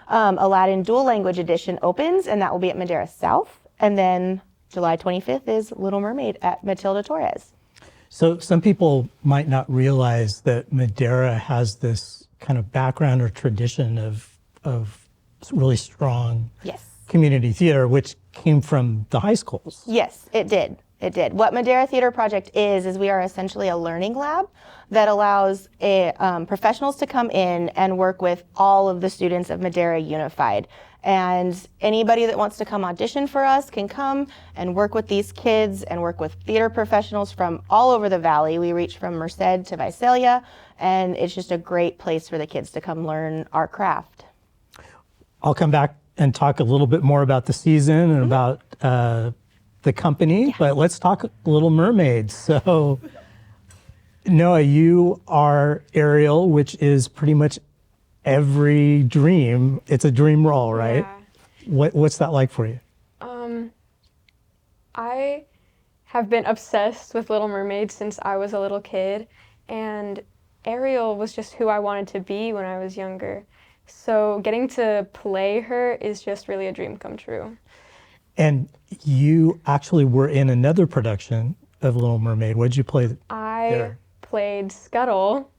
[SPEAKER 11] Aladdin Dual Language Edition opens, and that will be at Madeira South. And then July 25th is Little Mermaid at Matilda Torres.
[SPEAKER 1] So some people might not realize that Madeira has this kind of background or tradition of really strong
[SPEAKER 11] Yes.
[SPEAKER 1] community theater, which came from the high schools.
[SPEAKER 11] Yes, it did. It did. What Madeira Theater Project is we are essentially a learning lab that allows professionals to come in and work with all of the students of Madeira Unified. And anybody that wants to come audition for us can come and work with these kids and work with theater professionals from all over the valley. We reach from Merced to Visalia, and it's just a great place for the kids to come learn our craft.
[SPEAKER 1] I'll come back and talk a little bit more about the season and about the company, but let's talk Little Mermaid. So, Noah, you are Ariel, which is pretty much every dream. It's a dream role, right?
[SPEAKER 12] Yeah.
[SPEAKER 1] What's that like for you?
[SPEAKER 12] I have been obsessed with Little Mermaid since I was a little kid, and Ariel was just who I wanted to be when I was younger. So getting to play her is just really a dream come true.
[SPEAKER 1] And you actually were in another production of Little Mermaid. What did you play
[SPEAKER 12] I played Scuttle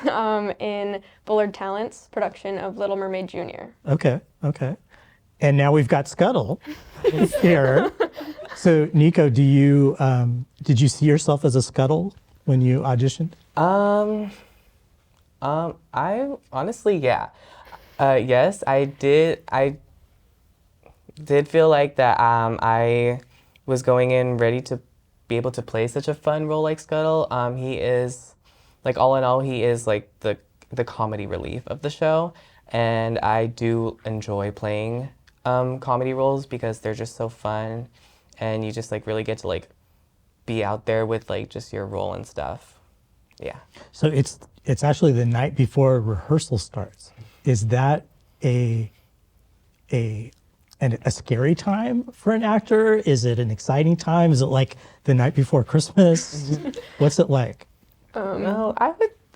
[SPEAKER 12] in Bullard Talent's production of Little Mermaid Jr.
[SPEAKER 1] Okay. And now we've got Scuttle here. So Nico, did you see yourself as a Scuttle when you auditioned?
[SPEAKER 13] I honestly, yeah. Yes, I did. I did feel like that I was going in ready to be able to play such a fun role like Scuttle. He is, like, all in all, he is like the comedy relief of the show, and I do enjoy playing comedy roles because they're just so fun, and you just like really get to like be out there with like just your role and stuff. Yeah.
[SPEAKER 1] So it's actually the night before rehearsal starts. Is that a scary time for an actor? Is it an exciting time? Is it like the night before Christmas? What's it like?
[SPEAKER 13] No,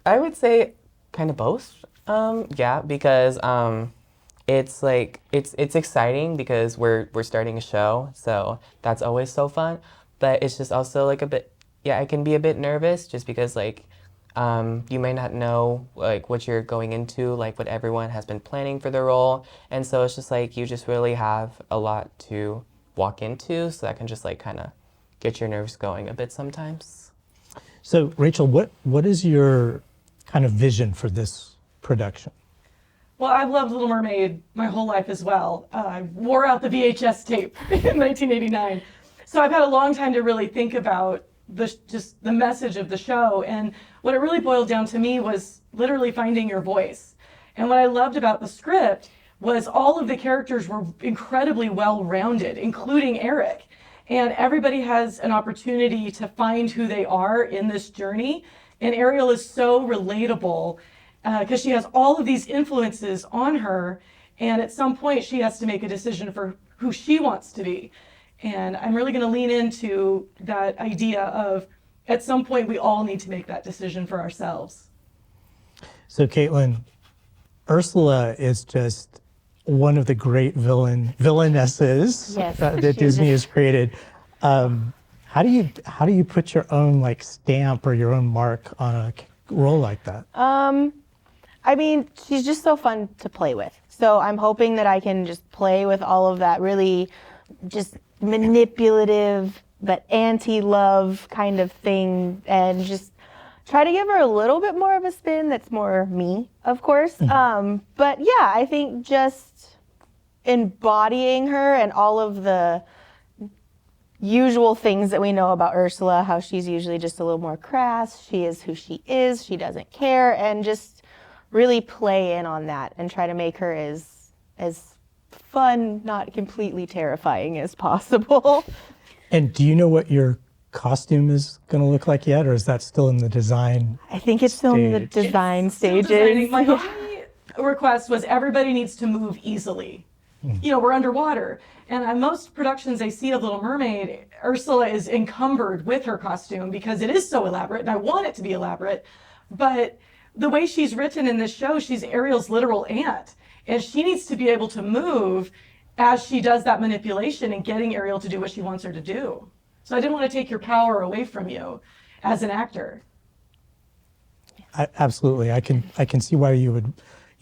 [SPEAKER 13] I would say kind of both. Yeah, because it's like it's exciting because we're starting a show, so that's always so fun. But it's just also like a bit, yeah, I can be a bit nervous just because like you may not know like what you're going into, like what everyone has been planning for the role, and so it's just like you just really have a lot to walk into, so that can just like kind of get your nerves going a bit sometimes.
[SPEAKER 1] So Rachel, what is your kind of vision for this production?
[SPEAKER 10] Well, I've loved Little Mermaid my whole life as well. I wore out the VHS tape in 1989. So I've had a long time to really think about just the message of the show. And what it really boiled down to me was literally finding your voice. And what I loved about the script was all of the characters were incredibly well-rounded, including Eric. And everybody has an opportunity to find who they are in this journey. And Ariel is so relatable because she has all of these influences on her. And at some point, she has to make a decision for who she wants to be. And I'm really going to lean into that idea of, at some point, we all need to make that decision for ourselves.
[SPEAKER 1] So Caitlin, Ursula is just one of the great villainesses
[SPEAKER 11] Yes,
[SPEAKER 1] that Disney has created. How How do you put your own like stamp or your own mark on a role like that?
[SPEAKER 11] I mean, she's just so fun to play with. So I'm hoping that I can just play with all of that really just manipulative but anti-love kind of thing and just try to give her a little bit more of a spin that's more me, of course. But yeah, I think just embodying her and all of the usual things that we know about Ursula, how she's usually just a little more crass, she is who she is, she doesn't care, and just really play in on that and try to make her as fun, not completely terrifying as possible.
[SPEAKER 1] And do you know what your costume is going to look like yet, or is that still in the design?
[SPEAKER 11] I think it's still in the design stages.
[SPEAKER 10] My only request was everybody needs to move easily. You know, we're underwater. And on most productions I see of Little Mermaid, Ursula is encumbered with her costume because it is so elaborate, and I want it to be elaborate. But the way she's written in this show, she's Ariel's literal aunt. And she needs to be able to move as she does that manipulation and getting Ariel to do what she wants her to do. So I didn't want to take your power away from you as an actor.
[SPEAKER 1] Absolutely. I can see why you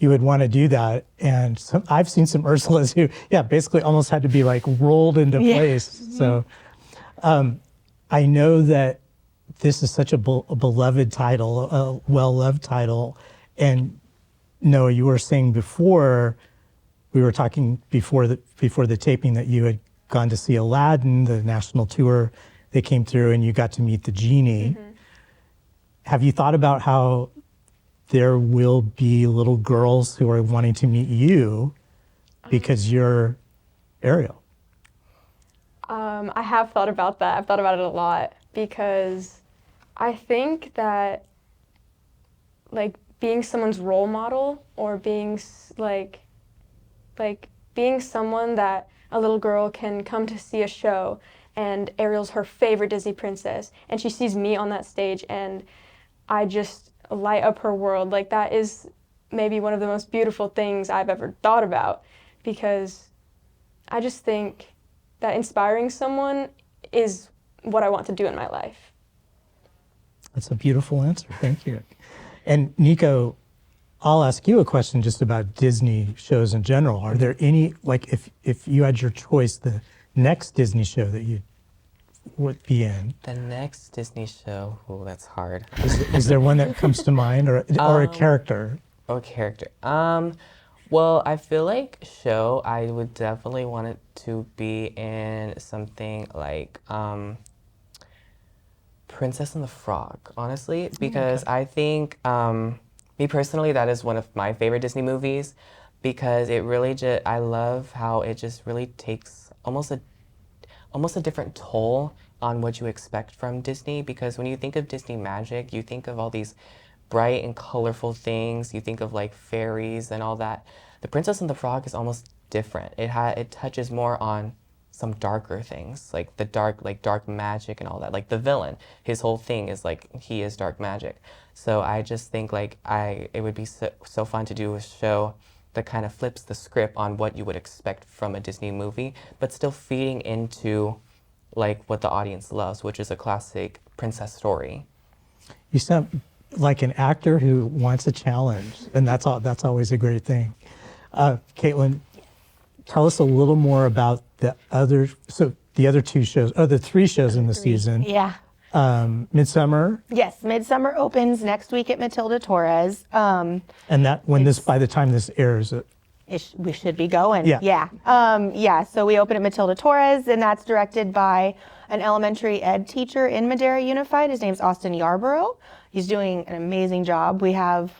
[SPEAKER 1] would want to do that. And I've seen some Ursulas who, basically almost had to be like rolled into place. So I know that this is such a beloved title, a well-loved title. And Noah, you were saying before, we were talking before the taping that you had gone to see Aladdin, the national tour. They came through and you got to meet the genie. Have you thought about how there will be little girls who are wanting to meet you because you're Ariel?
[SPEAKER 12] I have thought about that. I've thought about it a lot because I think that like being someone's role model or being like being someone that a little girl can come to see a show and Ariel's her favorite Disney princess and she sees me on that stage and I just light up her world. Like that is maybe one of the most beautiful things I've ever thought about because I just think that inspiring someone is what I want to do in my life.
[SPEAKER 1] That's a beautiful answer. Thank you. And Nico, I'll ask you a question just about Disney shows in general. Are there any, like if you had your choice, the next Disney show that you would be in?
[SPEAKER 13] The next Disney show, oh, that's hard.
[SPEAKER 1] Is there one that comes to mind or a character?
[SPEAKER 13] Or character. Well, I feel like show, I would definitely want it to be in something like Princess and the Frog, honestly, because I think, me personally, that is one of my favorite Disney movies because it really just, I love how it just really takes almost a different toll on what you expect from Disney because when you think of Disney magic, you think of all these bright and colorful things, you think of like fairies and all that. The Princess and the Frog is almost different. It touches more on some darker things, like the dark magic and all that. Like the villain, his whole thing is like he is dark magic. So I just think like it would be so fun to do a show that kind of flips the script on what you would expect from a Disney movie, but still feeding into like what the audience loves, which is a classic princess story.
[SPEAKER 1] You sound like an actor who wants a challenge, and that's always a great thing. Caitlin, tell us a little more about the other two shows, or the three shows in the season.
[SPEAKER 11] Yeah.
[SPEAKER 1] Midsummer.
[SPEAKER 11] Yes, Midsummer opens next week at Matilda Torres.
[SPEAKER 1] And that by the time this airs,
[SPEAKER 11] we should be going.
[SPEAKER 1] Yeah.
[SPEAKER 11] So we open at Matilda Torres, and that's directed by an elementary ed teacher in Madera Unified. His name's Austin Yarborough. He's doing an amazing job. We have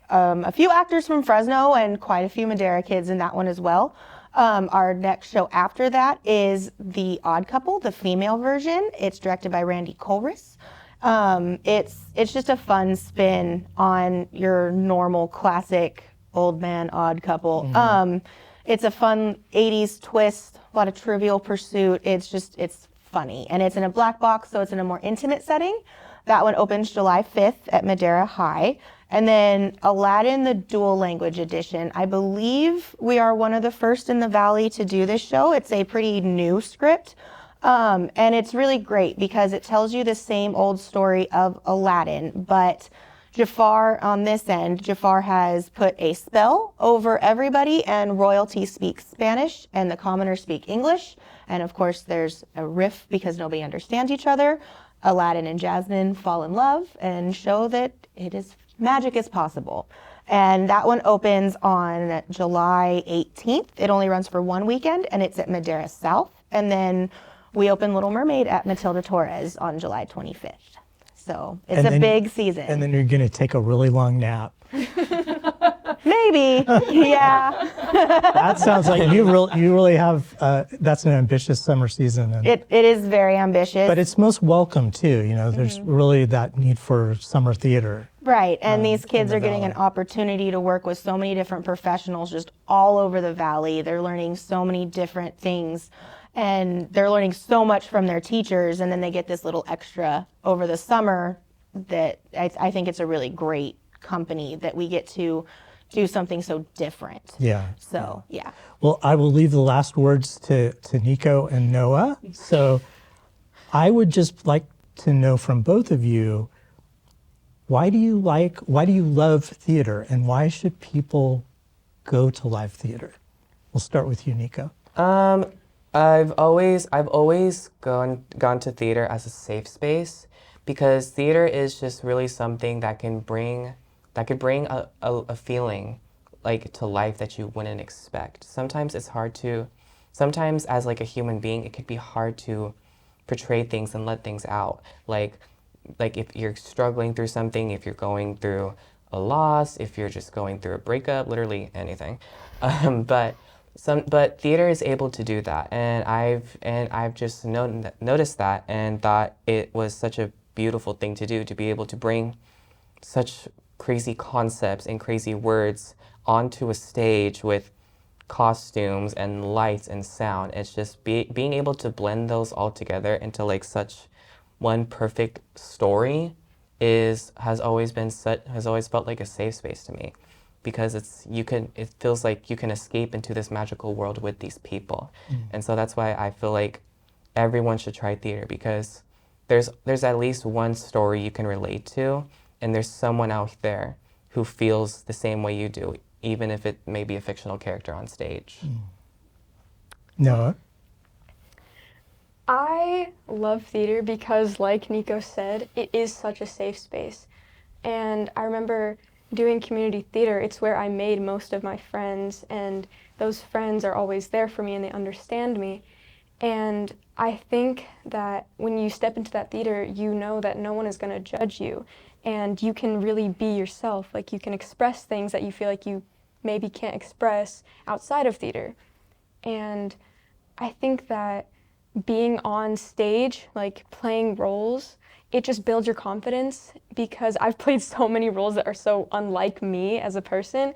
[SPEAKER 11] a few actors from Fresno and quite a few Madera kids in that one as well. Our next show after that is The Odd Couple, the female version. It's directed by Randy Colris. It's just a fun spin on your normal classic old man odd couple. Mm-hmm. It's a fun 80s twist, a lot of Trivial Pursuit. It's funny. And it's in a black box, so it's in a more intimate setting. That one opens July 5th at Madera High. And then Aladdin, the dual language edition. I believe we are one of the first in the Valley to do this show. It's a pretty new script. And it's really great because it tells you the same old story of Aladdin, but Jafar on this end, Jafar has put a spell over everybody, and royalty speaks Spanish and the commoners speak English. And of course there's a riff because nobody understands each other. Aladdin and Jasmine fall in love and show that magic is possible. And that one opens on July 18th. It only runs for one weekend, and it's at Madera South. And then we open Little Mermaid at Matilda Torres on July 25th. So it's a big season.
[SPEAKER 1] And then you're going to take a really long nap.
[SPEAKER 11] Maybe, yeah.
[SPEAKER 1] That sounds like you really have, that's an ambitious summer season. And,
[SPEAKER 11] It is very ambitious.
[SPEAKER 1] but it's most welcome too. You know, there's really that need for summer theater.
[SPEAKER 11] Right, and these kids
[SPEAKER 1] the
[SPEAKER 11] are getting an
[SPEAKER 1] valley.
[SPEAKER 11] opportunity to work with so many different professionals just all over the valley. They're learning so many different things, and they're learning so much from their teachers, and then they get this little extra over the summer that I think it's a really great company that we get to do something so different.
[SPEAKER 1] Yeah.
[SPEAKER 11] So, yeah.
[SPEAKER 1] Well, I will leave the last words to Nico and Noah. So I would just like to know from both of you, why do you love theater, and why should people go to live theater? We'll start with you, Nico.
[SPEAKER 13] I've always gone to theater as a safe space because theater is just really something that could bring a feeling like to life that you wouldn't expect. Sometimes as like a human being, it could be hard to portray things and let things out. Like if you're struggling through something, if you're going through a loss, if you're just going through a breakup, literally anything. But theater is able to do that, and I've just noticed that and thought it was such a beautiful thing to do, to be able to bring such crazy concepts and crazy words onto a stage with costumes and lights and sound. It's just being able to blend those all together into like such one perfect story has always felt like a safe space to me, because it feels like you can escape into this magical world with these people. And so that's why I feel like everyone should try theater, because there's at least one story you can relate to, and there's someone out there who feels the same way you do, even if it may be a fictional character on stage.
[SPEAKER 1] Noah?
[SPEAKER 12] I love theater because, like Nico said, it is such a safe space. And I remember doing community theater, it's where I made most of my friends, and those friends are always there for me and they understand me. And I think that when you step into that theater, you know that no one is going to judge you, and you can really be yourself. Like, you can express things that you feel like you maybe can't express outside of theater. And I think that being on stage, like playing roles, it just builds your confidence, because I've played so many roles that are so unlike me as a person,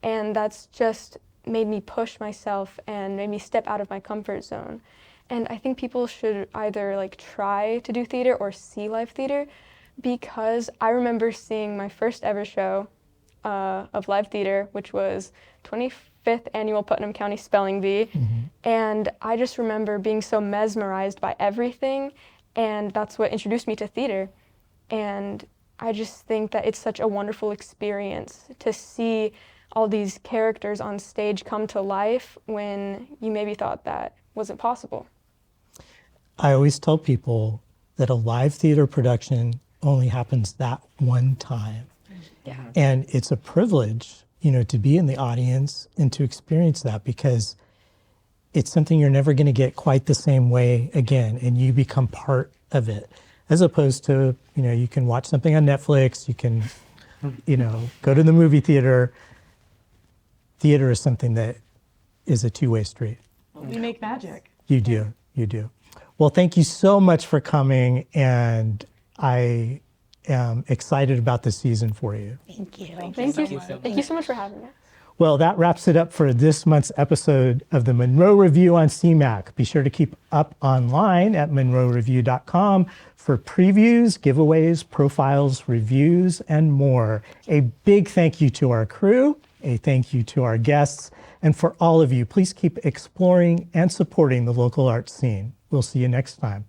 [SPEAKER 12] and that's just made me push myself and made me step out of my comfort zone. And I think people should either like try to do theater or see live theater, because I remember seeing my first ever show of live theater, which was 25th Annual Putnam County Spelling Bee, and I just remember being so mesmerized by everything, and that's what introduced me to theater. And I just think that it's such a wonderful experience to see all these characters on stage come to life when you maybe thought that wasn't possible.
[SPEAKER 1] I always tell people that a live theater production only happens that one time.
[SPEAKER 12] Yeah.
[SPEAKER 1] And it's a privilege, you know, to be in the audience and to experience that, because it's something you're never going to get quite the same way again, and you become part of it. As opposed to, you know, you can watch something on Netflix, you can, you know, go to the movie theater. Theater is something that is a two-way street.
[SPEAKER 10] We make magic.
[SPEAKER 1] You do, you do. Well, thank you so much for coming, and I am excited about the season for you.
[SPEAKER 11] Thank you.
[SPEAKER 12] Thank you so much for having us.
[SPEAKER 1] Well, that wraps it up for this month's episode of the Monroe Review on CMAC. Be sure to keep up online at monroereview.com for previews, giveaways, profiles, reviews, and more. A big thank you to our crew, a thank you to our guests, and for all of you, please keep exploring and supporting the local arts scene. We'll see you next time.